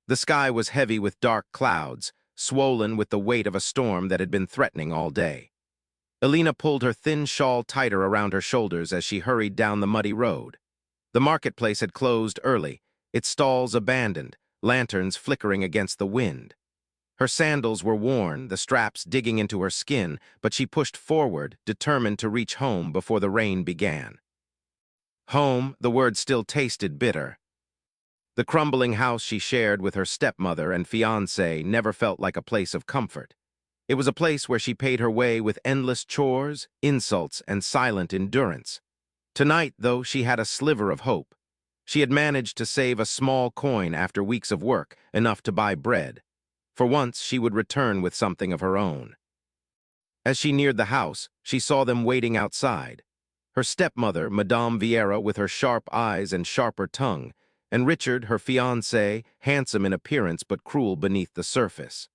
The sky was heavy with dark clouds, swollen with the weight of a storm that had been threatening all day. Elena pulled her thin shawl tighter around her shoulders as she hurried down the muddy road. The marketplace had closed early, its stalls abandoned, lanterns flickering against the wind. Her sandals were worn, the straps digging into her skin, but she pushed forward, determined to reach home before the rain began. Home, the word still tasted bitter. The crumbling house she shared with her stepmother and fiancé never felt like a place of comfort. It was a place where she paid her way with endless chores, insults, and silent endurance. Tonight, though, she had a sliver of hope. She had managed to save a small coin after weeks of work, enough to buy bread. For once, she would return with something of her own. As she neared the house, she saw them waiting outside. Her stepmother, Madame Vieira, with her sharp eyes and sharper tongue, and Richard, her fiancé, handsome in appearance but cruel beneath the surface.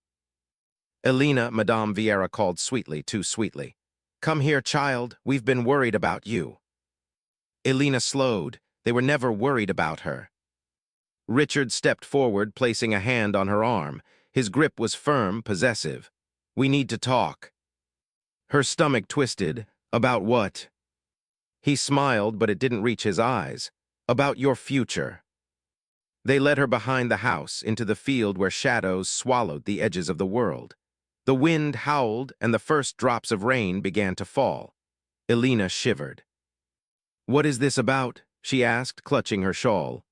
Elena, Madame Vieira called sweetly, too sweetly. "Come here, child, we've been worried about you." Elena slowed. They were never worried about her. Richard stepped forward, placing a hand on her arm. His grip was firm, possessive. "We need to talk." Her stomach twisted. "About what?" He smiled, but it didn't reach his eyes. "About your future." They led her behind the house, into the field where shadows swallowed the edges of the world. The wind howled, and the first drops of rain began to fall. Elena shivered. "What is this about?" she asked, clutching her shawl.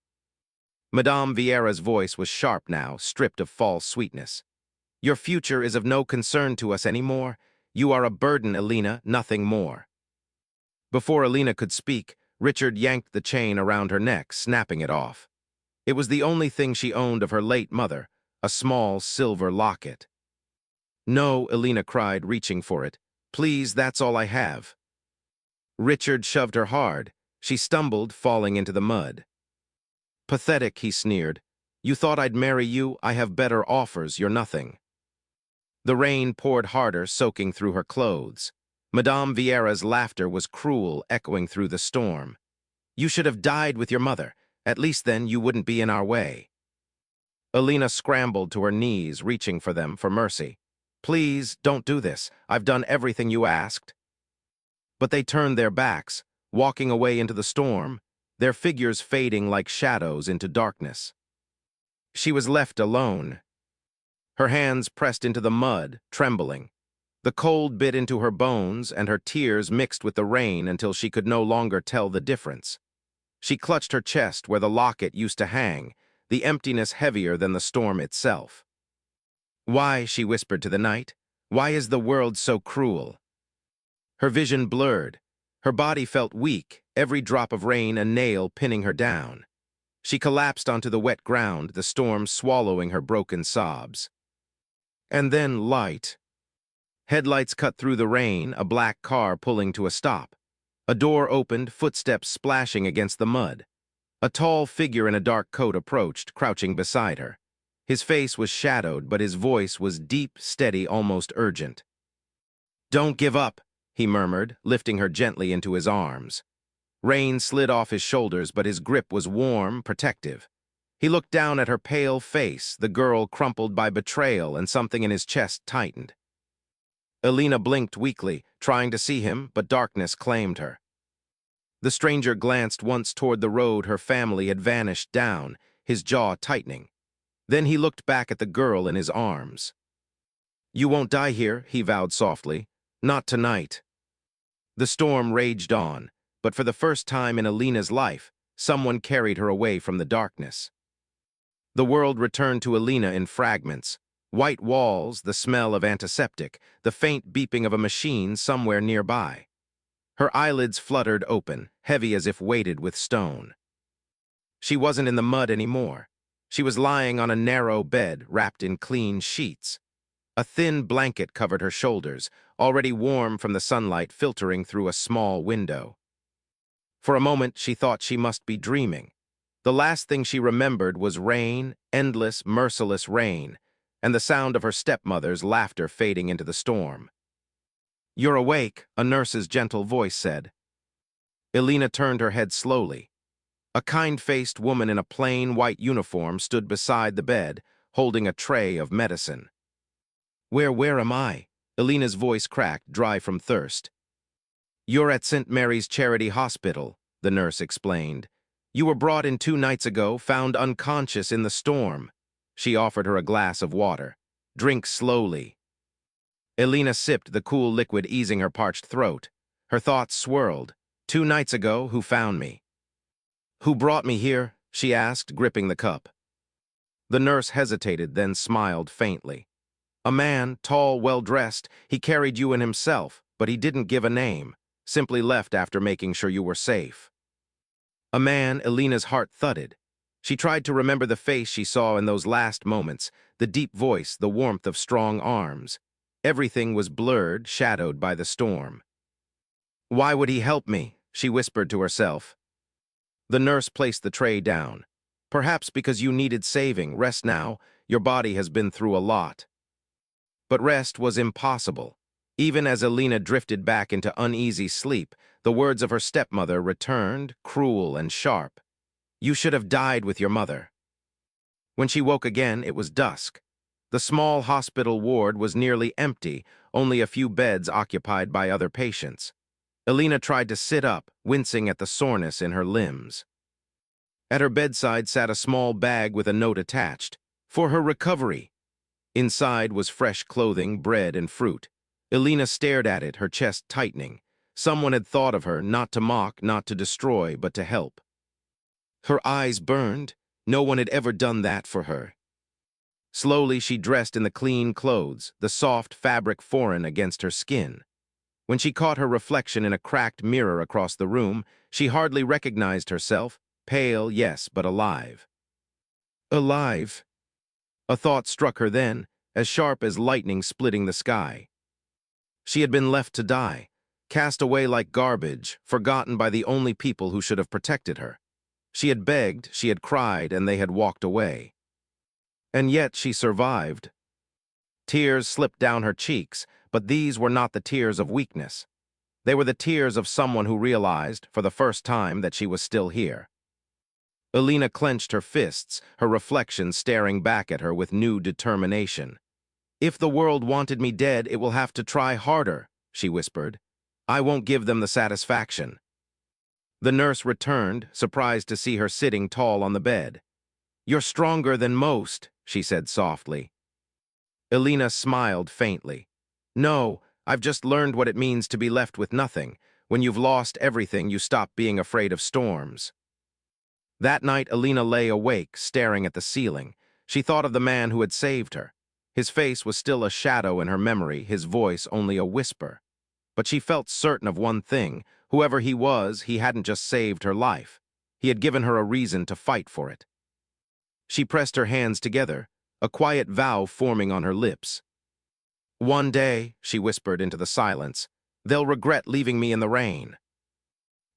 Madame Vieira's voice was sharp now, stripped of false sweetness. "Your future is of no concern to us anymore. You are a burden, Elena, nothing more." Before Elena could speak, Richard yanked the chain around her neck, snapping it off. It was the only thing she owned of her late mother, a small silver locket. "No," Elena cried, reaching for it. "Please, that's all I have." Richard shoved her hard. She stumbled, falling into the mud. "Pathetic," he sneered. "You thought I'd marry you? I have better offers, you're nothing." The rain poured harder, soaking through her clothes. Madame Vieira's laughter was cruel, echoing through the storm. "You should have died with your mother. At least then you wouldn't be in our way." Elena scrambled to her knees, reaching for them for mercy. "Please, don't do this. I've done everything you asked." But they turned their backs, walking away into the storm, their figures fading like shadows into darkness. She was left alone. Her hands pressed into the mud, trembling. The cold bit into her bones, and her tears mixed with the rain until she could no longer tell the difference. She clutched her chest where the locket used to hang, the emptiness heavier than the storm itself. "Why," she whispered to the night, "why is the world so cruel?" Her vision blurred. Her body felt weak, every drop of rain a nail pinning her down. She collapsed onto the wet ground, the storm swallowing her broken sobs. And then light. Headlights cut through the rain, a black car pulling to a stop. A door opened, footsteps splashing against the mud. A tall figure in a dark coat approached, crouching beside her. His face was shadowed, but his voice was deep, steady, almost urgent. "Don't give up," he murmured, lifting her gently into his arms. Rain slid off his shoulders, but his grip was warm, protective. He looked down at her pale face, the girl crumpled by betrayal, and something in his chest tightened. Elena blinked weakly, trying to see him, but darkness claimed her. The stranger glanced once toward the road her family had vanished down, his jaw tightening. Then he looked back at the girl in his arms. "You won't die here," he vowed softly. "Not tonight." The storm raged on, but for the first time in Elena's life, someone carried her away from the darkness. The world returned to Elena in fragments. White walls, the smell of antiseptic, the faint beeping of a machine somewhere nearby. Her eyelids fluttered open, heavy as if weighted with stone. She wasn't in the mud anymore. She was lying on a narrow bed, wrapped in clean sheets. A thin blanket covered her shoulders, already warm from the sunlight filtering through a small window. For a moment, she thought she must be dreaming. The last thing she remembered was rain, endless, merciless rain, and the sound of her stepmother's laughter fading into the storm. "You're awake," a nurse's gentle voice said. Elena turned her head slowly. A kind-faced woman in a plain white uniform stood beside the bed, holding a tray of medicine. Where am I?" Elena's voice cracked, dry from thirst. "You're at St. Mary's Charity Hospital," the nurse explained. "You were brought in 2 nights ago, found unconscious in the storm." She offered her a glass of water. "Drink slowly." Elena sipped the cool liquid, easing her parched throat. Her thoughts swirled. 2 nights ago, who found me? "Who brought me here?" she asked, gripping the cup. The nurse hesitated, then smiled faintly. "A man, tall, well-dressed. He carried you in himself, but he didn't give a name. Simply left after making sure you were safe." A man. Elena's heart thudded. She tried to remember the face she saw in those last moments, the deep voice, the warmth of strong arms. Everything was blurred, shadowed by the storm. "Why would he help me?" she whispered to herself. The nurse placed the tray down. "Perhaps because you needed saving. Rest now. Your body has been through a lot." But rest was impossible. Even as Elena drifted back into uneasy sleep, the words of her stepmother returned, cruel and sharp. "You should have died with your mother." When she woke again, it was dusk. The small hospital ward was nearly empty, only a few beds occupied by other patients. Elena tried to sit up, wincing at the soreness in her limbs. At her bedside sat a small bag with a note attached, "For her recovery." Inside was fresh clothing, bread, and fruit. Elena stared at it, her chest tightening. Someone had thought of her, not to mock, not to destroy, but to help. Her eyes burned. No one had ever done that for her. Slowly, she dressed in the clean clothes, the soft fabric foreign against her skin. When she caught her reflection in a cracked mirror across the room, she hardly recognized herself, pale, yes, but alive. Alive? A thought struck her then, as sharp as lightning splitting the sky. She had been left to die, cast away like garbage, forgotten by the only people who should have protected her. She had begged, she had cried, and they had walked away. And yet she survived. Tears slipped down her cheeks, but these were not the tears of weakness. They were the tears of someone who realized, for the first time, that she was still here. Elena clenched her fists, her reflection staring back at her with new determination. "If the world wanted me dead, it will have to try harder," she whispered. "I won't give them the satisfaction." The nurse returned, surprised to see her sitting tall on the bed. "You're stronger than most," she said softly. Elena smiled faintly. "No, I've just learned what it means to be left with nothing. When you've lost everything, you stop being afraid of storms." That night, Elena lay awake, staring at the ceiling. She thought of the man who had saved her. His face was still a shadow in her memory, his voice only a whisper. But she felt certain of one thing. Whoever he was, he hadn't just saved her life. He had given her a reason to fight for it. She pressed her hands together, a quiet vow forming on her lips. "One day," she whispered into the silence, "they'll regret leaving me in the rain."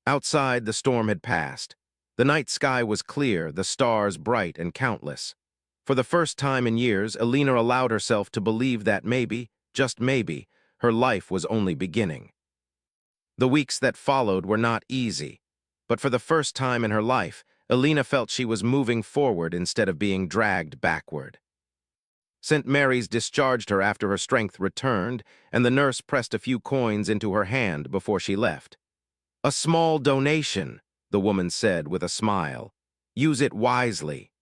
Outside, the storm had passed. The night sky was clear, the stars bright and countless. For the first time in years, Elena allowed herself to believe that maybe, just maybe, her life was only beginning. The weeks that followed were not easy, but for the first time in her life, Elena felt she was moving forward instead of being dragged backward. St. Mary's discharged her after her strength returned, and the nurse pressed a few coins into her hand before she left. "A small donation," the woman said with a smile. "Use it wisely."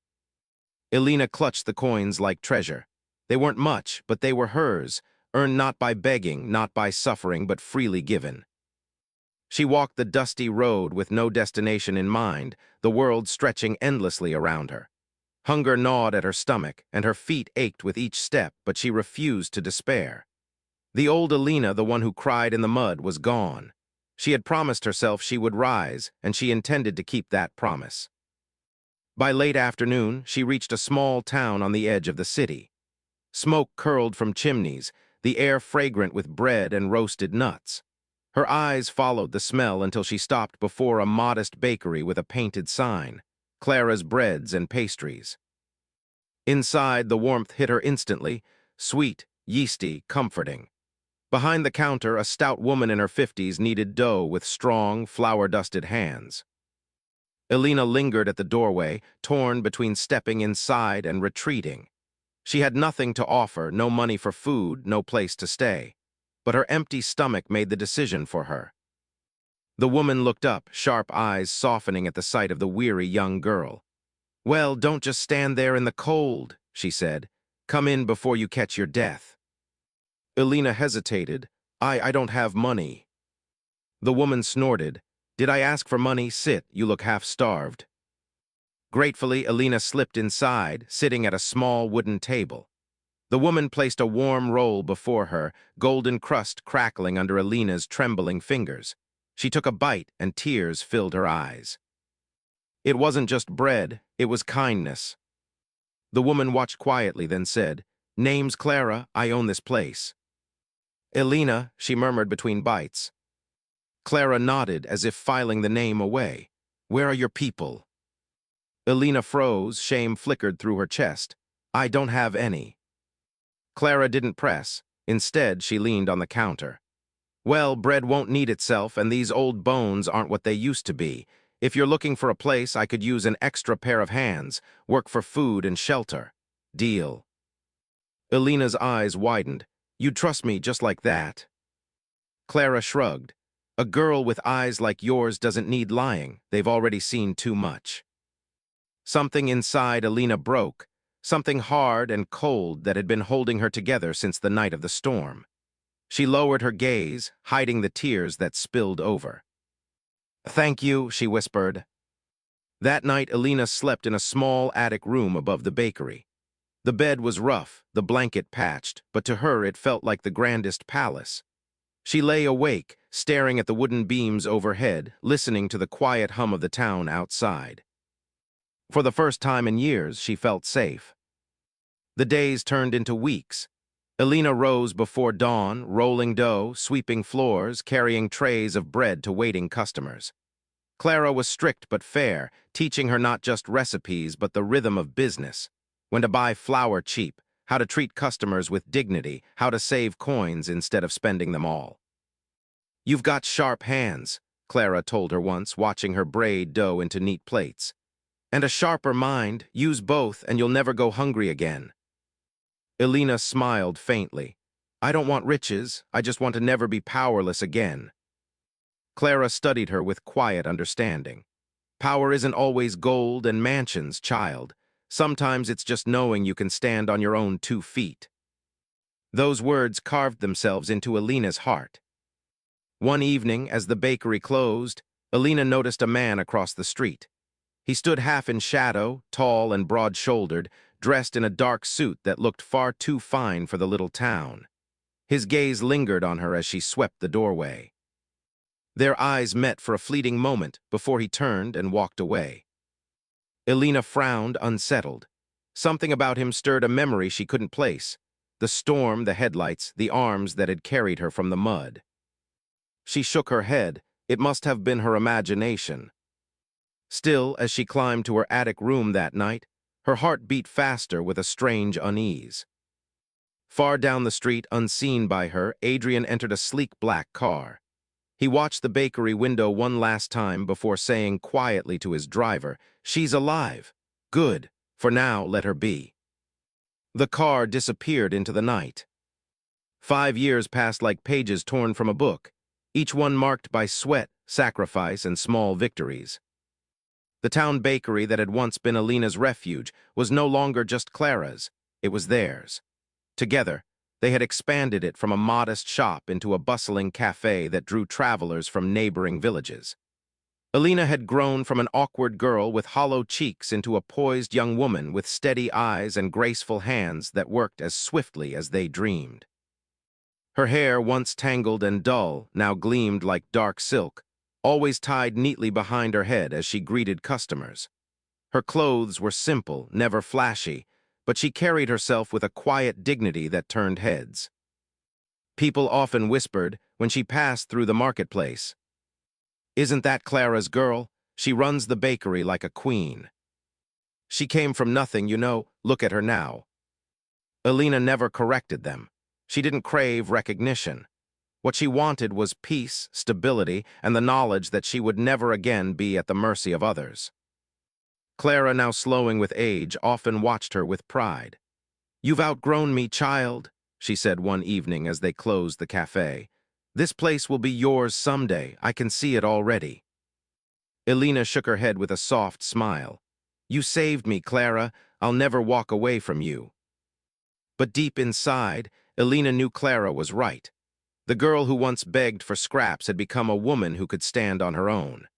Elena clutched the coins like treasure. They weren't much, but they were hers, earned not by begging, not by suffering, but freely given. She walked the dusty road with no destination in mind, the world stretching endlessly around her. Hunger gnawed at her stomach, and her feet ached with each step, but she refused to despair. The old Elena, the one who cried in the mud, was gone. She had promised herself she would rise, and she intended to keep that promise. By late afternoon, she reached a small town on the edge of the city. Smoke curled from chimneys, the air fragrant with bread and roasted nuts. Her eyes followed the smell until she stopped before a modest bakery with a painted sign, "Clara's Breads and Pastries." Inside, the warmth hit her instantly, sweet, yeasty, comforting. Behind the counter, a stout woman in her 50s kneaded dough with strong, flour-dusted hands. Elena lingered at the doorway, torn between stepping inside and retreating. She had nothing to offer, no money for food, no place to stay. But her empty stomach made the decision for her. The woman looked up, sharp eyes softening at the sight of the weary young girl. "Well, don't just stand there in the cold," she said. "Come in before you catch your death." Elena hesitated. I don't have money." The woman snorted. "Did I ask for money? Sit, you look half-starved." Gratefully, Elena slipped inside, sitting at a small wooden table. The woman placed a warm roll before her, golden crust crackling under Elena's trembling fingers. She took a bite, and tears filled her eyes. It wasn't just bread, it was kindness. The woman watched quietly, then said, "Name's Clara, I own this place." "Elena," she murmured between bites. Clara nodded as if filing the name away. "Where are your people?" Elena froze, shame flickered through her chest. "I don't have any." Clara didn't press. Instead, she leaned on the counter. "Well, bread won't knead itself, and these old bones aren't what they used to be. If you're looking for a place, I could use an extra pair of hands, work for food and shelter. Deal." Elena's eyes widened. "You'd trust me just like that?" Clara shrugged. "A girl with eyes like yours doesn't need lying. They've already seen too much." Something inside Elena broke, something hard and cold that had been holding her together since the night of the storm. She lowered her gaze, hiding the tears that spilled over. "Thank you," she whispered. That night, Elena slept in a small attic room above the bakery. The bed was rough, the blanket patched, but to her it felt like the grandest palace. She lay awake, staring at the wooden beams overhead, listening to the quiet hum of the town outside. For the first time in years, she felt safe. The days turned into weeks. Elena rose before dawn, rolling dough, sweeping floors, carrying trays of bread to waiting customers. Clara was strict but fair, teaching her not just recipes but the rhythm of business. When to buy flour cheap, how to treat customers with dignity, how to save coins instead of spending them all. "You've got sharp hands," Clara told her once, watching her braid dough into neat plates. "And a sharper mind. Use both and you'll never go hungry again." Elena smiled faintly. "I don't want riches, I just want to never be powerless again." Clara studied her with quiet understanding. "Power isn't always gold and mansions, child. Sometimes it's just knowing you can stand on your own 2 feet." Those words carved themselves into Elena's heart. One evening, as the bakery closed, Elena noticed a man across the street. He stood half in shadow, tall and broad-shouldered, dressed in a dark suit that looked far too fine for the little town. His gaze lingered on her as she swept the doorway. Their eyes met for a fleeting moment before he turned and walked away. Elena frowned, unsettled. Something about him stirred a memory she couldn't place. The storm, the headlights, the arms that had carried her from the mud. She shook her head. It must have been her imagination. Still, as she climbed to her attic room that night, her heart beat faster with a strange unease. Far down the street, unseen by her, Adrian entered a sleek black car. He watched the bakery window one last time before saying quietly to his driver, "She's alive. Good. For now, let her be." The car disappeared into the night. 5 years passed like pages torn from a book, each one marked by sweat, sacrifice, and small victories. The town bakery that had once been Elena's refuge was no longer just Clara's, it was theirs. Together, they had expanded it from a modest shop into a bustling cafe that drew travelers from neighboring villages. Elena had grown from an awkward girl with hollow cheeks into a poised young woman with steady eyes and graceful hands that worked as swiftly as they dreamed. Her hair, once tangled and dull, now gleamed like dark silk, always tied neatly behind her head as she greeted customers. Her clothes were simple, never flashy, but she carried herself with a quiet dignity that turned heads. People often whispered when she passed through the marketplace, "Isn't that Clara's girl? She runs the bakery like a queen." She came from nothing, you know, look at her now. Elena never corrected them. She didn't crave recognition. What she wanted was peace, stability, and the knowledge that she would never again be at the mercy of others. Clara, now slowing with age, often watched her with pride. "You've outgrown me, child," she said one evening as they closed the cafe. "This place will be yours someday. I can see it already." Elena shook her head with a soft smile. "You saved me, Clara. I'll never walk away from you." But deep inside, Elena knew Clara was right. The girl who once begged for scraps had become a woman who could stand on her own.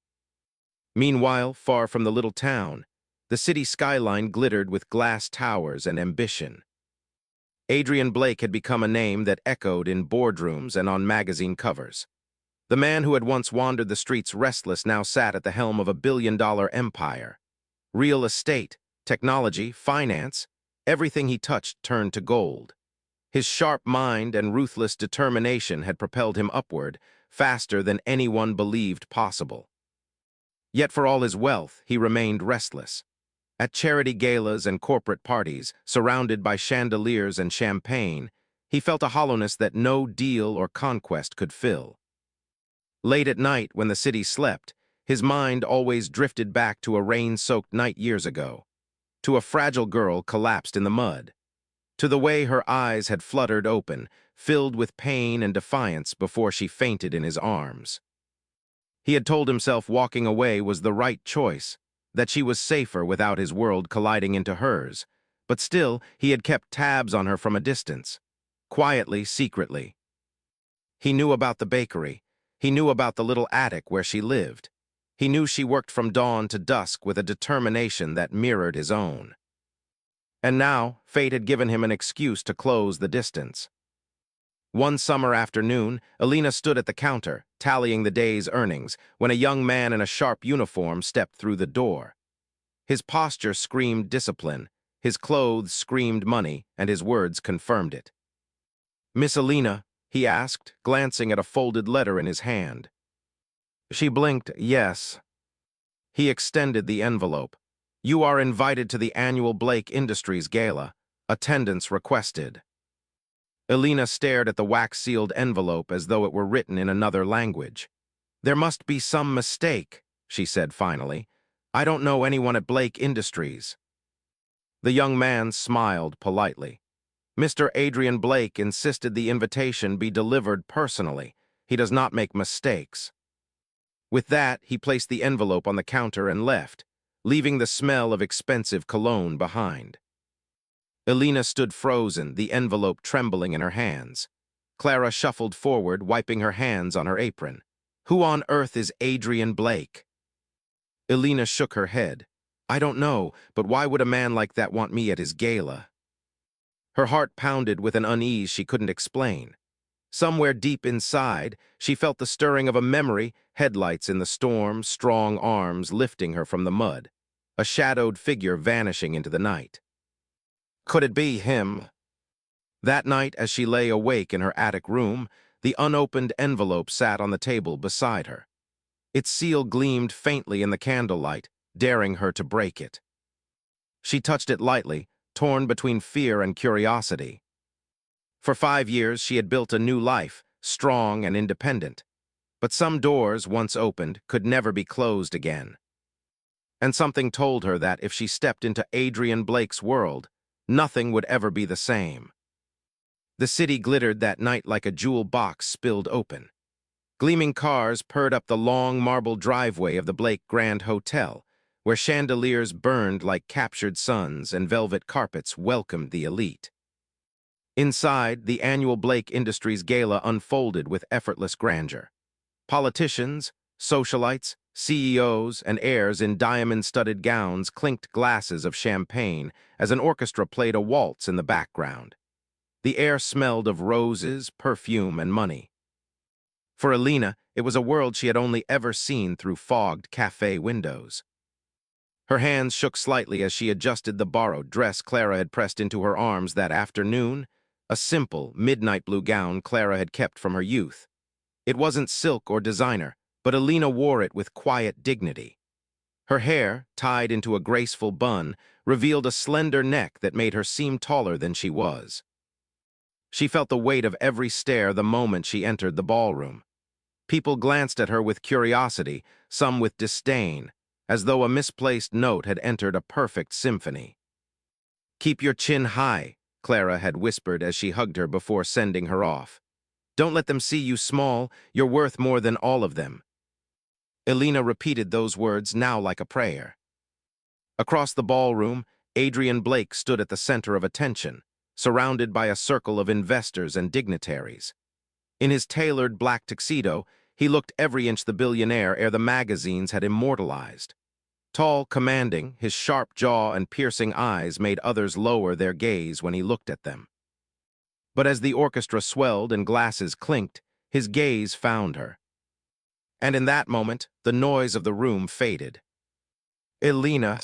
Meanwhile, far from the little town, the city skyline glittered with glass towers and ambition. Adrian Blake had become a name that echoed in boardrooms and on magazine covers. The man who had once wandered the streets restless now sat at the helm of a billion-dollar empire. Real estate, technology, finance, everything he touched turned to gold. His sharp mind and ruthless determination had propelled him upward, faster than anyone believed possible. Yet for all his wealth, he remained restless. At charity galas and corporate parties, surrounded by chandeliers and champagne, he felt a hollowness that no deal or conquest could fill. Late at night, when the city slept, his mind always drifted back to a rain-soaked night years ago, to a fragile girl collapsed in the mud, to the way her eyes had fluttered open, filled with pain and defiance before she fainted in his arms. He had told himself walking away was the right choice, that she was safer without his world colliding into hers, but still he had kept tabs on her from a distance, quietly, secretly. He knew about the bakery. He knew about the little attic where she lived. He knew she worked from dawn to dusk with a determination that mirrored his own. And now, fate had given him an excuse to close the distance. One summer afternoon, Elena stood at the counter, tallying the day's earnings, when a young man in a sharp uniform stepped through the door. His posture screamed discipline, his clothes screamed money, and his words confirmed it. "Miss Elena?" he asked, glancing at a folded letter in his hand. She blinked, "Yes." He extended the envelope. "You are invited to the annual Blake Industries Gala. Attendance requested." Elena stared at the wax-sealed envelope as though it were written in another language. "There must be some mistake," she said finally. "I don't know anyone at Blake Industries." The young man smiled politely. "Mr. Adrian Blake insisted the invitation be delivered personally. He does not make mistakes." With that, he placed the envelope on the counter and left, leaving the smell of expensive cologne behind. Elena stood frozen, the envelope trembling in her hands. Clara shuffled forward, wiping her hands on her apron. "Who on earth is Adrian Blake?" Elena shook her head. "I don't know, but why would a man like that want me at his gala?" Her heart pounded with an unease she couldn't explain. Somewhere deep inside, she felt the stirring of a memory, headlights in the storm, strong arms lifting her from the mud, a shadowed figure vanishing into the night. Could it be him? That night, as she lay awake in her attic room, the unopened envelope sat on the table beside her. Its seal gleamed faintly in the candlelight, daring her to break it. She touched it lightly, torn between fear and curiosity. For 5 years, she had built a new life, strong and independent. But some doors, once opened, could never be closed again. And something told her that if she stepped into Adrian Blake's world, nothing would ever be the same. The city glittered that night like a jewel box spilled open. Gleaming cars purred up the long marble driveway of the Blake Grand Hotel, where chandeliers burned like captured suns and velvet carpets welcomed the elite. Inside, the annual Blake Industries Gala unfolded with effortless grandeur. Politicians, socialites, CEOs, and heirs in diamond-studded gowns clinked glasses of champagne as an orchestra played a waltz in the background. The air smelled of roses, perfume, and money. For Elena, it was a world she had only ever seen through fogged cafe windows. Her hands shook slightly as she adjusted the borrowed dress Clara had pressed into her arms that afternoon, a simple, midnight blue gown Clara had kept from her youth. It wasn't silk or designer, but Elena wore it with quiet dignity. Her hair, tied into a graceful bun, revealed a slender neck that made her seem taller than she was. She felt the weight of every stare the moment she entered the ballroom. People glanced at her with curiosity, some with disdain, as though a misplaced note had entered a perfect symphony. "Keep your chin high," Clara had whispered as she hugged her before sending her off. "Don't let them see you small. You're worth more than all of them." Elena repeated those words now like a prayer. Across the ballroom, Adrian Blake stood at the center of attention, surrounded by a circle of investors and dignitaries. In his tailored black tuxedo, he looked every inch the billionaire ere the magazines had immortalized. Tall, commanding, his sharp jaw and piercing eyes made others lower their gaze when he looked at them. But as the orchestra swelled and glasses clinked, his gaze found her. And in that moment, the noise of the room faded. Elena.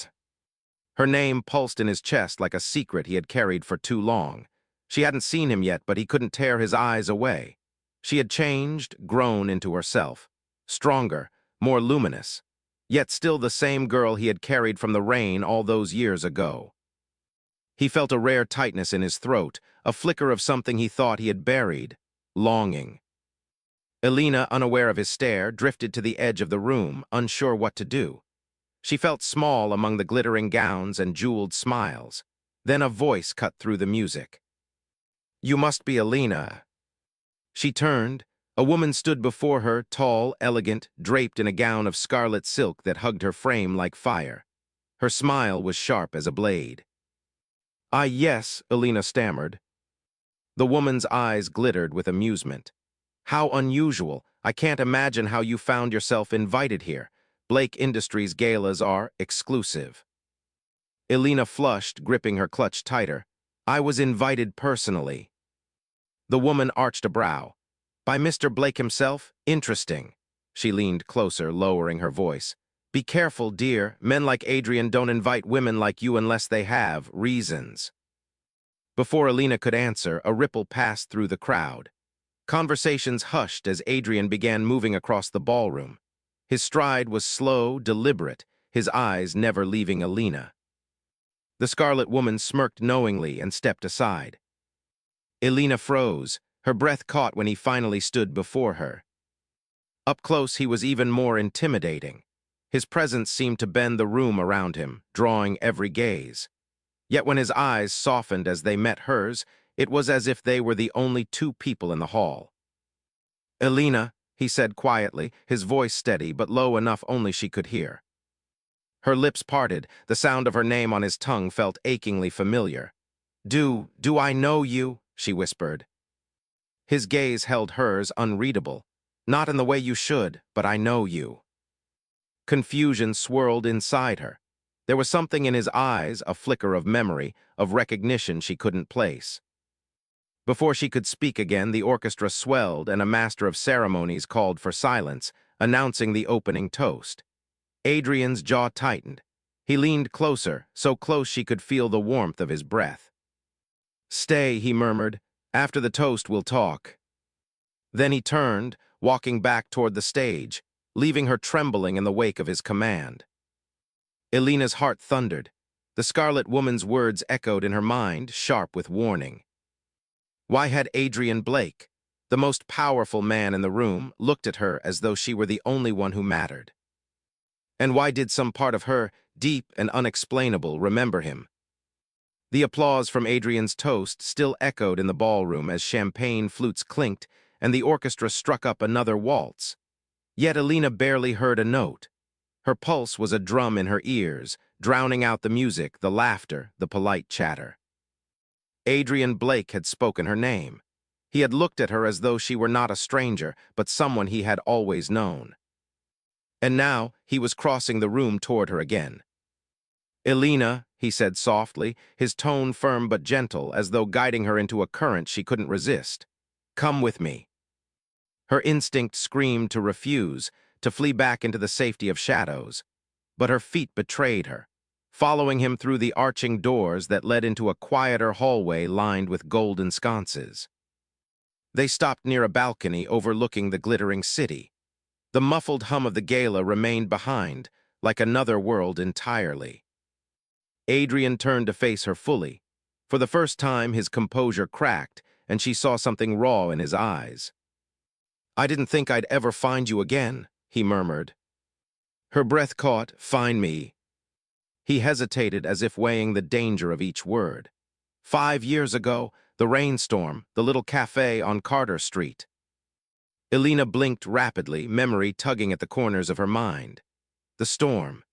Her name pulsed in his chest like a secret he had carried for too long. She hadn't seen him yet, but he couldn't tear his eyes away. She had changed, grown into herself. Stronger, more luminous, yet still the same girl he had carried from the rain all those years ago. He felt a rare tightness in his throat, a flicker of something he thought he had buried, longing. Elena, unaware of his stare, drifted to the edge of the room, unsure what to do. She felt small among the glittering gowns and jeweled smiles. Then a voice cut through the music. "You must be Elena." She turned. A woman stood before her, tall, elegant, draped in a gown of scarlet silk that hugged her frame like fire. Her smile was sharp as a blade. "Ah, yes," Elena stammered. The woman's eyes glittered with amusement. "How unusual. I can't imagine how you found yourself invited here. Blake Industries galas are exclusive." Elena flushed, gripping her clutch tighter. "I was invited personally." The woman arched a brow. "By Mr. Blake himself? Interesting." She leaned closer, lowering her voice. "Be careful, dear. Men like Adrian don't invite women like you unless they have reasons." Before Elena could answer, a ripple passed through the crowd. Conversations hushed as Adrian began moving across the ballroom. His stride was slow, deliberate, his eyes never leaving Elena. The scarlet woman smirked knowingly and stepped aside. Elena froze, her breath caught when he finally stood before her. Up close, he was even more intimidating. His presence seemed to bend the room around him, drawing every gaze. Yet when his eyes softened as they met hers, it was as if they were the only two people in the hall. "Elena," he said quietly, his voice steady but low enough only she could hear. Her lips parted, the sound of her name on his tongue felt achingly familiar. Do I know you?" she whispered. His gaze held hers, unreadable. "Not in the way you should, but I know you." Confusion swirled inside her. There was something in his eyes, a flicker of memory, of recognition she couldn't place. Before she could speak again, the orchestra swelled and a master of ceremonies called for silence, announcing the opening toast. Adrian's jaw tightened. He leaned closer, so close she could feel the warmth of his breath. "Stay," he murmured. "After the toast, we'll talk." Then he turned, walking back toward the stage, leaving her trembling in the wake of his command. Elena's heart thundered. The scarlet woman's words echoed in her mind, sharp with warning. Why had Adrian Blake, the most powerful man in the room, looked at her as though she were the only one who mattered? And why did some part of her, deep and unexplainable, remember him? The applause from Adrian's toast still echoed in the ballroom as champagne flutes clinked and the orchestra struck up another waltz. Yet Elena barely heard a note. Her pulse was a drum in her ears, drowning out the music, the laughter, the polite chatter. Adrian Blake had spoken her name. He had looked at her as though she were not a stranger, but someone he had always known. And now he was crossing the room toward her again. "Elena," he said softly, his tone firm but gentle, as though guiding her into a current she couldn't resist. "Come with me." Her instinct screamed to refuse, to flee back into the safety of shadows. But her feet betrayed her, following him through the arching doors that led into a quieter hallway lined with golden sconces. They stopped near a balcony overlooking the glittering city. The muffled hum of the gala remained behind, like another world entirely. Adrian turned to face her fully. For the first time, his composure cracked, and she saw something raw in his eyes. "I didn't think I'd ever find you again," he murmured. Her breath caught, "Find me." He hesitated as if weighing the danger of each word. 5 years ago, the rainstorm, the little cafe on Carter Street. Elena blinked rapidly, memory tugging at the corners of her mind. The storm.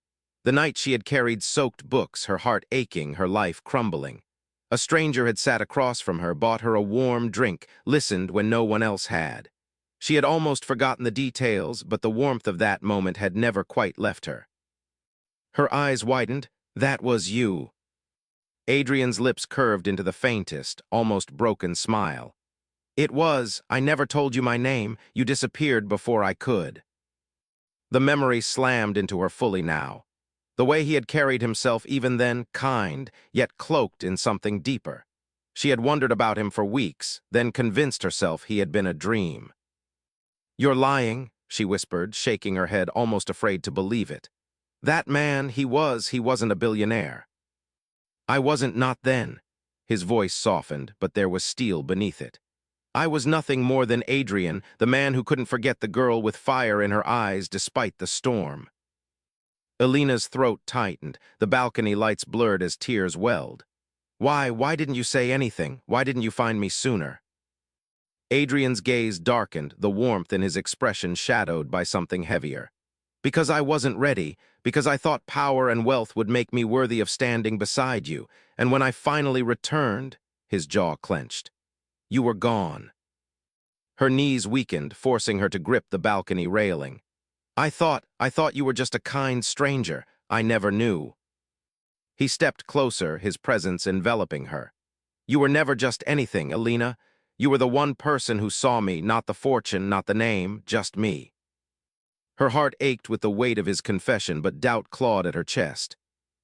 The night she had carried soaked books, her heart aching, her life crumbling. A stranger had sat across from her, bought her a warm drink, listened when no one else had. She had almost forgotten the details, but the warmth of that moment had never quite left her. Her eyes widened. "That was you." Adrian's lips curved into the faintest, almost broken smile. "It was. I never told you my name. You disappeared before I could." The memory slammed into her fully now. The way he had carried himself even then, kind, yet cloaked in something deeper. She had wondered about him for weeks, then convinced herself he had been a dream. "You're lying," she whispered, shaking her head, almost afraid to believe it. "That man, he wasn't a billionaire." "I wasn't, not then." His voice softened, but there was steel beneath it. "I was nothing more than Adrian, the man who couldn't forget the girl with fire in her eyes despite the storm." Elena's throat tightened, the balcony lights blurred as tears welled. Why didn't you say anything? Why didn't you find me sooner?" Adrian's gaze darkened, the warmth in his expression shadowed by something heavier. "Because I wasn't ready, because I thought power and wealth would make me worthy of standing beside you, and when I finally returned," his jaw clenched, "you were gone." Her knees weakened, forcing her to grip the balcony railing. I thought you were just a kind stranger. I never knew." He stepped closer, his presence enveloping her. "You were never just anything, Elena. You were the one person who saw me, not the fortune, not the name, just me." Her heart ached with the weight of his confession, but doubt clawed at her chest.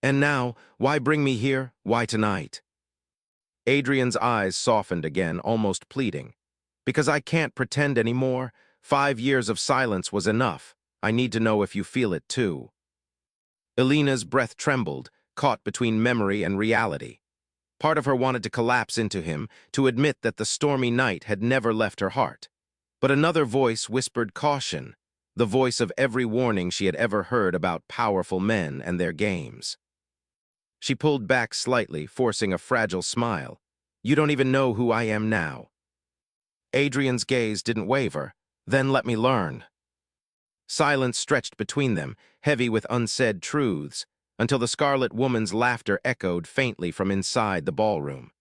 "And now, why bring me here? Why tonight?" Adrian's eyes softened again, almost pleading. "Because I can't pretend anymore. 5 years of silence was enough. I need to know if you feel it too." Elena's breath trembled, caught between memory and reality. Part of her wanted to collapse into him, to admit that the stormy night had never left her heart. But another voice whispered caution, the voice of every warning she had ever heard about powerful men and their games. She pulled back slightly, forcing a fragile smile. "You don't even know who I am now." Adrian's gaze didn't waver. "Then let me learn." Silence stretched between them, heavy with unsaid truths, until the Scarlet Woman's laughter echoed faintly from inside the ballroom.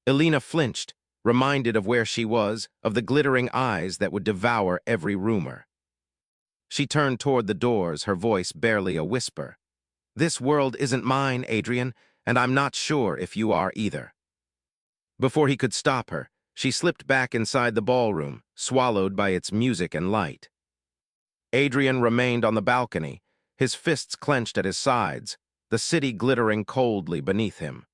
Elena flinched, reminded of where she was, of the glittering eyes that would devour every rumor. She turned toward the doors, her voice barely a whisper. "This world isn't mine, Adrian, and I'm not sure if you are either." Before he could stop her, she slipped back inside the ballroom, swallowed by its music and light. Adrian remained on the balcony, his fists clenched at his sides, the city glittering coldly beneath him.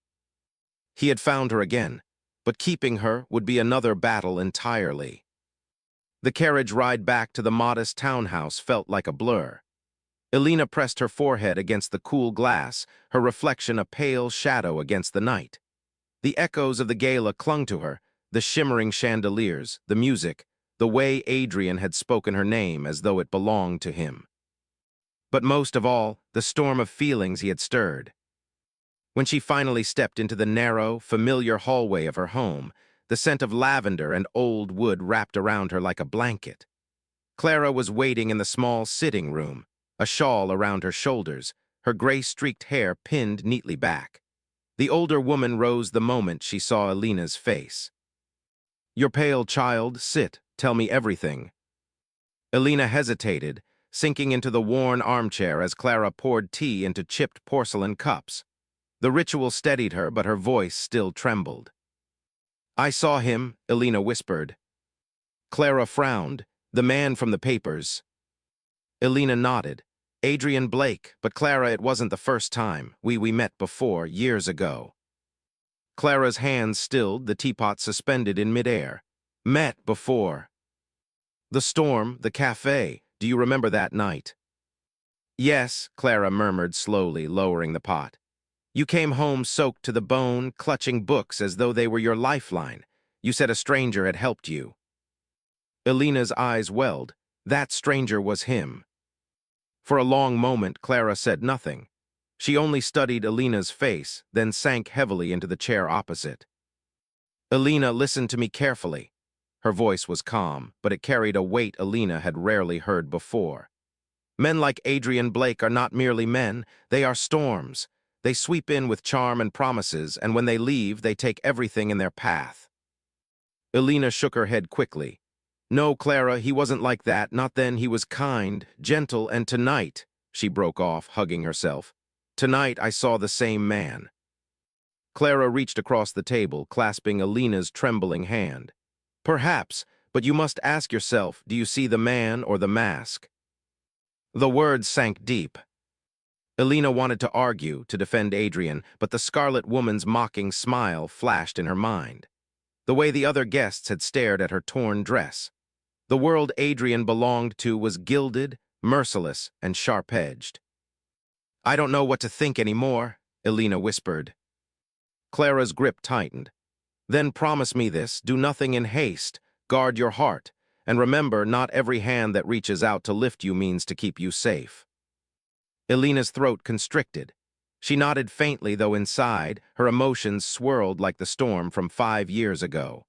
He had found her again, but keeping her would be another battle entirely. The carriage ride back to the modest townhouse felt like a blur. Elena pressed her forehead against the cool glass, her reflection a pale shadow against the night. The echoes of the gala clung to her, the shimmering chandeliers, the music, the way Adrian had spoken her name as though it belonged to him. But most of all, the storm of feelings he had stirred. When she finally stepped into the narrow, familiar hallway of her home, the scent of lavender and old wood wrapped around her like a blanket. Clara was waiting in the small sitting room, a shawl around her shoulders, her gray-streaked hair pinned neatly back. The older woman rose the moment she saw Elena's face. "You're pale, child. Sit. Tell me everything." Elena hesitated, sinking into the worn armchair as Clara poured tea into chipped porcelain cups. The ritual steadied her, but her voice still trembled. "I saw him," Elena whispered. Clara frowned. "The man from the papers." Elena nodded. "Adrian Blake, but Clara, it wasn't the first time. We met before, years ago." Clara's hands stilled, the teapot suspended in midair. "Met before." "The storm, the cafe. Do you remember that night?" "Yes," Clara murmured slowly, lowering the pot. "You came home soaked to the bone, clutching books as though they were your lifeline. You said a stranger had helped you." Elena's eyes welled. That stranger was him. For a long moment, Clara said nothing. She only studied Alina's face, then sank heavily into the chair opposite. Alina listened to me carefully. Her voice was calm, but it carried a weight Alina had rarely heard before. Men like Adrian Blake are not merely men, they are storms. They sweep in with charm and promises, and when they leave, they take everything in their path. Alina shook her head quickly. No, Clara, he wasn't like that. Not then. He was kind, gentle, and tonight, she broke off, hugging herself. Tonight I saw the same man. Clara reached across the table, clasping Alina's trembling hand. Perhaps, but you must ask yourself, do you see the man or the mask? The words sank deep. Alina wanted to argue, to defend Adrian, but the Scarlet Woman's mocking smile flashed in her mind. The way the other guests had stared at her torn dress. The world Adrian belonged to was gilded, merciless, and sharp-edged. I don't know what to think anymore, Alina whispered. Clara's grip tightened. Then promise me this, do nothing in haste, guard your heart, and remember, not every hand that reaches out to lift you means to keep you safe. Alina's throat constricted. She nodded faintly, though inside, her emotions swirled like the storm from 5 years ago.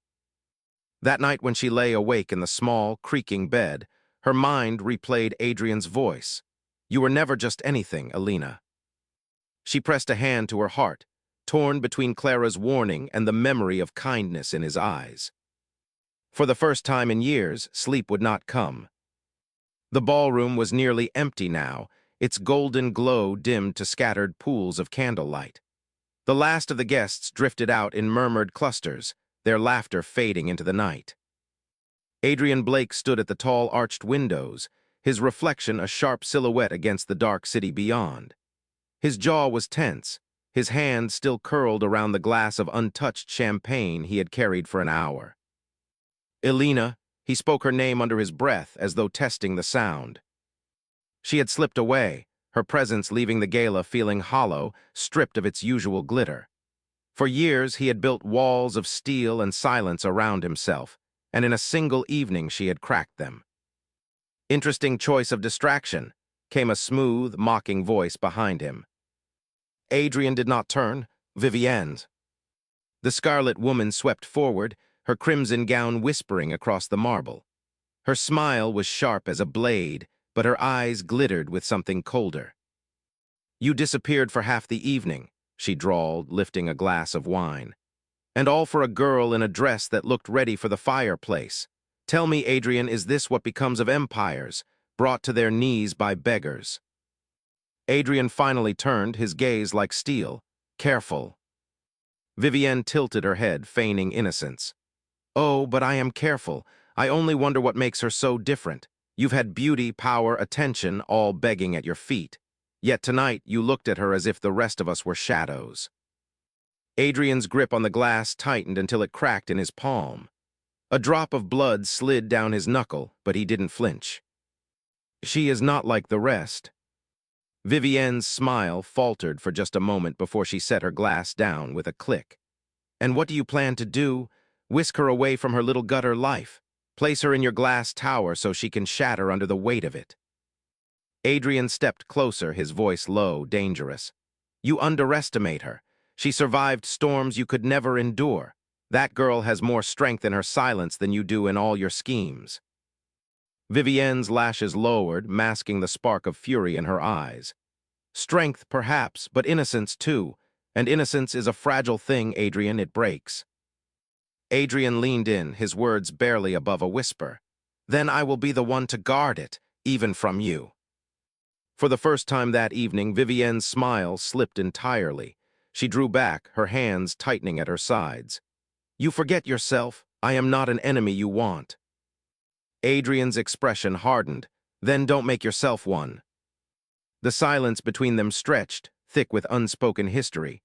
That night when she lay awake in the small, creaking bed, her mind replayed Adrian's voice. You were never just anything, Alina. She pressed a hand to her heart, torn between Clara's warning and the memory of kindness in his eyes. For the first time in years, sleep would not come. The ballroom was nearly empty now, its golden glow dimmed to scattered pools of candlelight. The last of the guests drifted out in murmured clusters, their laughter fading into the night. Adrian Blake stood at the tall arched windows, his reflection a sharp silhouette against the dark city beyond. His jaw was tense, his hand still curled around the glass of untouched champagne he had carried for an hour. Alina, he spoke her name under his breath as though testing the sound. She had slipped away, her presence leaving the gala feeling hollow, stripped of its usual glitter. For years he had built walls of steel and silence around himself, and in a single evening she had cracked them. Interesting choice of distraction, came a smooth, mocking voice behind him. Adrian did not turn, Vivienne's. The Scarlet Woman swept forward, her crimson gown whispering across the marble. Her smile was sharp as a blade, but her eyes glittered with something colder. You disappeared for half the evening, she drawled, lifting a glass of wine. And all for a girl in a dress that looked ready for the fireplace. Tell me, Adrian, is this what becomes of empires, brought to their knees by beggars? Adrian finally turned, his gaze like steel. Careful. Vivienne tilted her head, feigning innocence. Oh, but I am careful. I only wonder what makes her so different. You've had beauty, power, attention, all begging at your feet. Yet tonight you looked at her as if the rest of us were shadows. Adrian's grip on the glass tightened until it cracked in his palm. A drop of blood slid down his knuckle, but he didn't flinch. She is not like the rest. Vivienne's smile faltered for just a moment before she set her glass down with a click. And what do you plan to do? Whisk her away from her little gutter life. Place her in your glass tower so she can shatter under the weight of it. Adrian stepped closer, his voice low, dangerous. You underestimate her. She survived storms you could never endure. That girl has more strength in her silence than you do in all your schemes. Vivienne's lashes lowered, masking the spark of fury in her eyes. Strength, perhaps, but innocence too. And innocence is a fragile thing, Adrian, it breaks. Adrian leaned in, his words barely above a whisper. Then I will be the one to guard it, even from you. For the first time that evening, Vivienne's smile slipped entirely. She drew back, her hands tightening at her sides. You forget yourself. I am not an enemy you want. Adrian's expression hardened. Then don't make yourself one. The silence between them stretched, thick with unspoken history.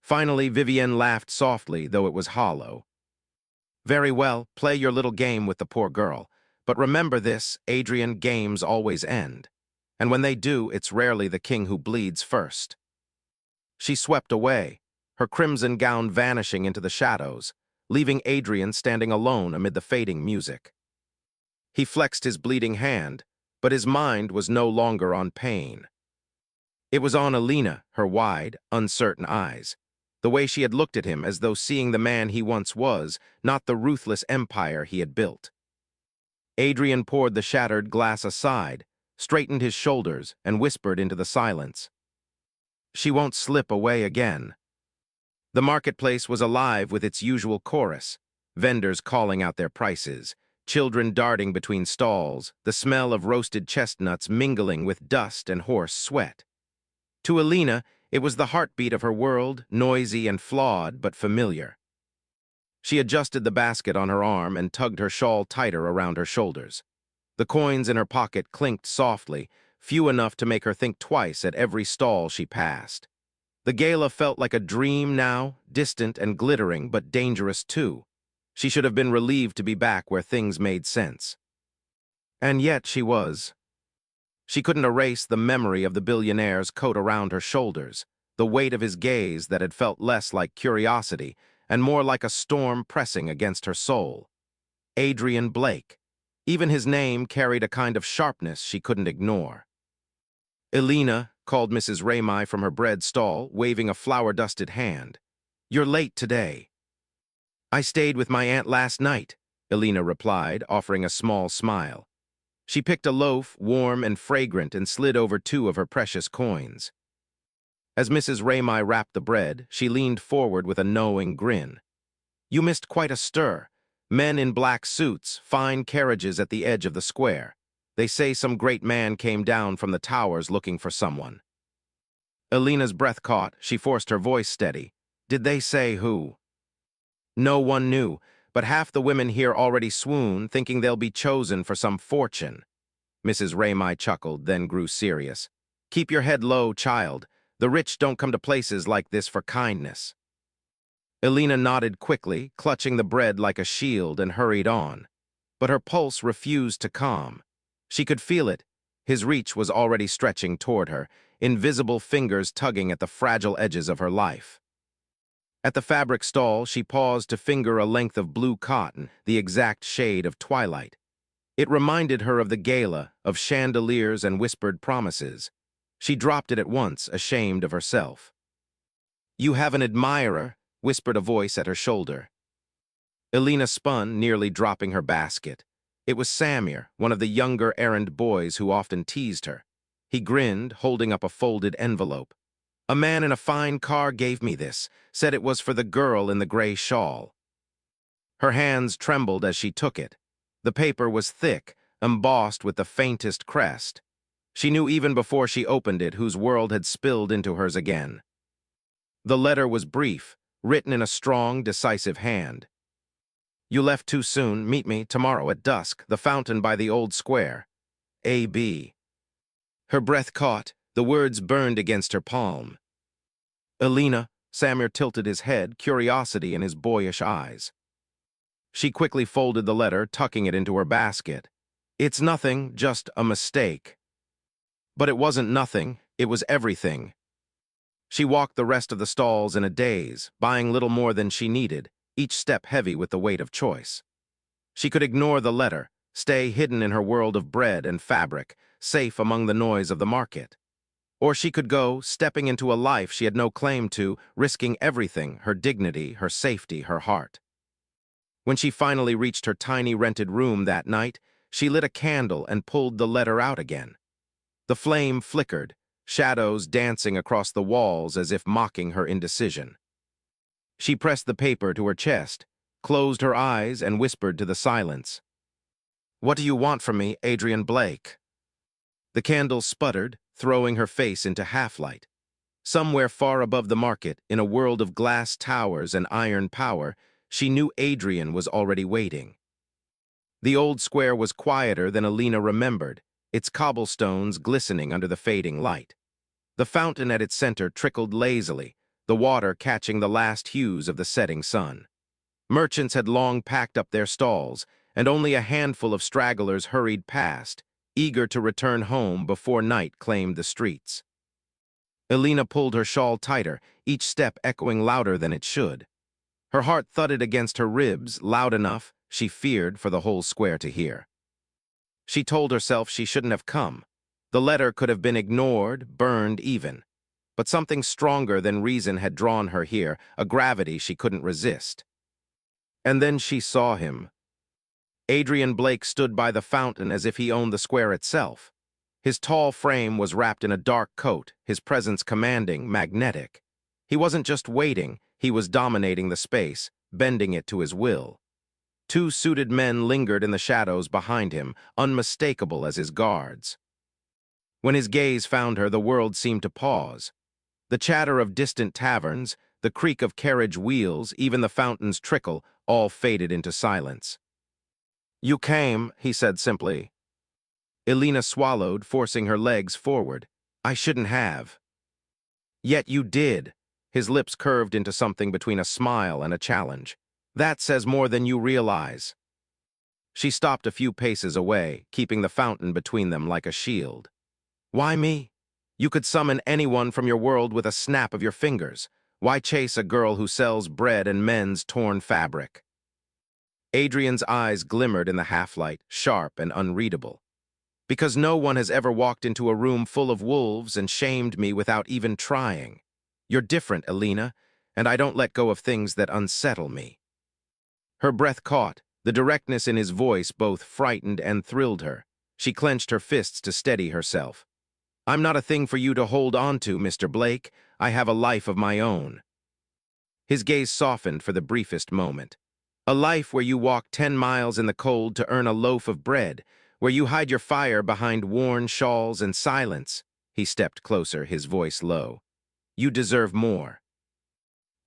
Finally, Vivienne laughed softly, though it was hollow. Very well, play your little game with the poor girl. But remember this, Adrian, games always end. And when they do, it's rarely the king who bleeds first. She swept away, her crimson gown vanishing into the shadows, leaving Adrian standing alone amid the fading music. He flexed his bleeding hand, but his mind was no longer on pain. It was on Alina, her wide, uncertain eyes, the way she had looked at him as though seeing the man he once was, not the ruthless empire he had built. Adrian poured the shattered glass aside, straightened his shoulders, and whispered into the silence. She won't slip away again. The marketplace was alive with its usual chorus, vendors calling out their prices, children darting between stalls, the smell of roasted chestnuts mingling with dust and hoarse sweat. To Alina, it was the heartbeat of her world, noisy and flawed, but familiar. She adjusted the basket on her arm and tugged her shawl tighter around her shoulders. The coins in her pocket clinked softly, few enough to make her think twice at every stall she passed. The gala felt like a dream now, distant and glittering, but dangerous too. She should have been relieved to be back where things made sense. And yet she was. She couldn't erase the memory of the billionaire's coat around her shoulders, the weight of his gaze that had felt less like curiosity and more like a storm pressing against her soul. Adrian Blake. Even his name carried a kind of sharpness she couldn't ignore. "Elena," called Mrs. Ramey from her bread stall, waving a flour-dusted hand. "You're late today." "I stayed with my aunt last night," Elena replied, offering a small smile. She picked a loaf, warm and fragrant, and slid over 2 of her precious coins. As Mrs. Ramey wrapped the bread, she leaned forward with a knowing grin. "You missed quite a stir. Men in black suits, fine carriages at the edge of the square. They say some great man came down from the towers looking for someone." Elena's breath caught. She forced her voice steady. "Did they say who?" "No one knew, but half the women here already swoon, thinking they'll be chosen for some fortune." Mrs. Ramey chuckled, then grew serious. "Keep your head low, child. The rich don't come to places like this for kindness." Elena nodded quickly, clutching the bread like a shield, and hurried on. But her pulse refused to calm. She could feel it. His reach was already stretching toward her, invisible fingers tugging at the fragile edges of her life. At the fabric stall, she paused to finger a length of blue cotton, the exact shade of twilight. It reminded her of the gala, of chandeliers and whispered promises. She dropped it at once, ashamed of herself. "You have an admirer," whispered a voice at her shoulder. Elena spun, nearly dropping her basket. It was Samir, one of the younger errand boys who often teased her. He grinned, holding up a folded envelope. "A man in a fine car gave me this, said it was for the girl in the gray shawl." Her hands trembled as she took it. The paper was thick, embossed with the faintest crest. She knew even before she opened it whose world had spilled into hers again. The letter was brief, written in a strong, decisive hand. "You left too soon. Meet me tomorrow at dusk, the fountain by the old square. A.B." Her breath caught, the words burned against her palm. "Elena," Samir tilted his head, curiosity in his boyish eyes. She quickly folded the letter, tucking it into her basket. "It's nothing, just a mistake." But it wasn't nothing, it was everything. She walked the rest of the stalls in a daze, buying little more than she needed, each step heavy with the weight of choice. She could ignore the letter, stay hidden in her world of bread and fabric, safe among the noise of the market. Or she could go, stepping into a life she had no claim to, risking everything, her dignity, her safety, her heart. When she finally reached her tiny rented room that night, she lit a candle and pulled the letter out again. The flame flickered, shadows dancing across the walls as if mocking her indecision. She pressed the paper to her chest, closed her eyes, and whispered to the silence. "What do you want from me, Adrian Blake?" The candle sputtered, throwing her face into half-light. Somewhere far above the market, in a world of glass towers and iron power, she knew Adrian was already waiting. The old square was quieter than Elena remembered, its cobblestones glistening under the fading light. The fountain at its center trickled lazily, the water catching the last hues of the setting sun. Merchants had long packed up their stalls, and only a handful of stragglers hurried past, eager to return home before night claimed the streets. Elena pulled her shawl tighter, each step echoing louder than it should. Her heart thudded against her ribs, loud enough, she feared, for the whole square to hear. She told herself she shouldn't have come. The letter could have been ignored, burned even. But something stronger than reason had drawn her here, a gravity she couldn't resist. And then she saw him. Adrian Blake stood by the fountain as if he owned the square itself. His tall frame was wrapped in a dark coat, his presence commanding, magnetic. He wasn't just waiting, he was dominating the space, bending it to his will. Two suited men lingered in the shadows behind him, unmistakable as his guards. When his gaze found her, the world seemed to pause. The chatter of distant taverns, the creak of carriage wheels, even the fountain's trickle, all faded into silence. "You came," he said simply. Elena swallowed, forcing her legs forward. "I shouldn't have." "Yet you did." His lips curved into something between a smile and a challenge. "That says more than you realize." She stopped a few paces away, keeping the fountain between them like a shield. "Why me? You could summon anyone from your world with a snap of your fingers. Why chase a girl who sells bread and mends torn fabric?" Adrian's eyes glimmered in the half-light, sharp and unreadable. "Because no one has ever walked into a room full of wolves and shamed me without even trying. You're different, Elena, and I don't let go of things that unsettle me." Her breath caught. The directness in his voice both frightened and thrilled her. She clenched her fists to steady herself. "I'm not a thing for you to hold on to, Mr. Blake. I have a life of my own." His gaze softened for the briefest moment. "A life where you walk 10 miles in the cold to earn a loaf of bread, where you hide your fire behind worn shawls and silence." He stepped closer, his voice low. "You deserve more."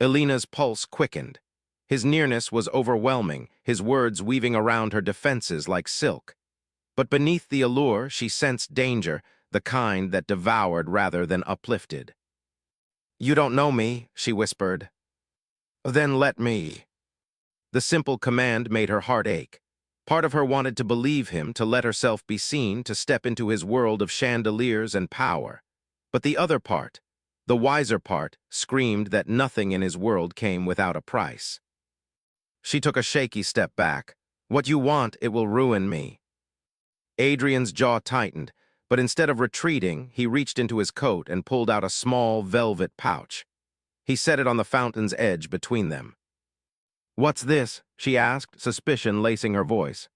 Elena's pulse quickened. His nearness was overwhelming, his words weaving around her defenses like silk. But beneath the allure, she sensed danger, the kind that devoured rather than uplifted. "You don't know me," she whispered. "Then let me." The simple command made her heart ache. Part of her wanted to believe him, to let herself be seen, to step into his world of chandeliers and power. But the other part, the wiser part, screamed that nothing in his world came without a price. She took a shaky step back. "What you want, it will ruin me." Adrian's jaw tightened, but instead of retreating, he reached into his coat and pulled out a small velvet pouch. He set it on the fountain's edge between them. "What's this?" she asked, suspicion lacing her voice.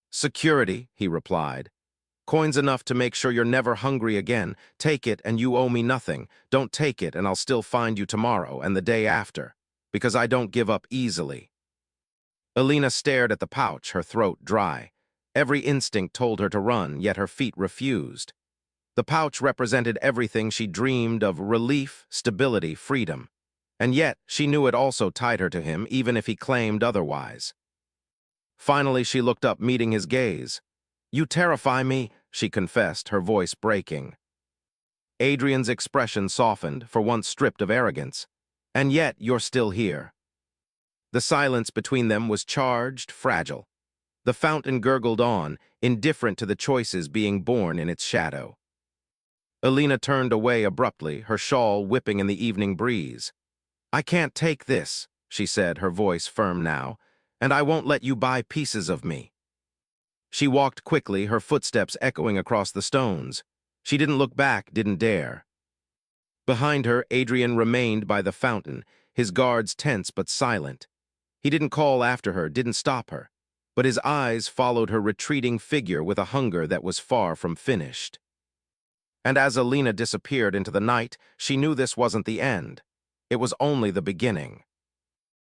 "Security," he replied. "Coins enough to make sure you're never hungry again. Take it and you owe me nothing. Don't take it and I'll still find you tomorrow and the day after, because I don't give up easily." Elena stared at the pouch, her throat dry. Every instinct told her to run, yet her feet refused. The pouch represented everything she dreamed of: relief, stability, freedom. And yet, she knew it also tied her to him, even if he claimed otherwise. Finally, she looked up, meeting his gaze. "You terrify me," she confessed, her voice breaking. Adrian's expression softened, for once stripped of arrogance. "And yet, you're still here." The silence between them was charged, fragile. The fountain gurgled on, indifferent to the choices being born in its shadow. Elena turned away abruptly, her shawl whipping in the evening breeze. "I can't take this," she said, her voice firm now, "and I won't let you buy pieces of me." She walked quickly, her footsteps echoing across the stones. She didn't look back, didn't dare. Behind her, Adrian remained by the fountain, his guards tense but silent. He didn't call after her, didn't stop her, but his eyes followed her retreating figure with a hunger that was far from finished. And as Elena disappeared into the night, she knew this wasn't the end. It was only the beginning.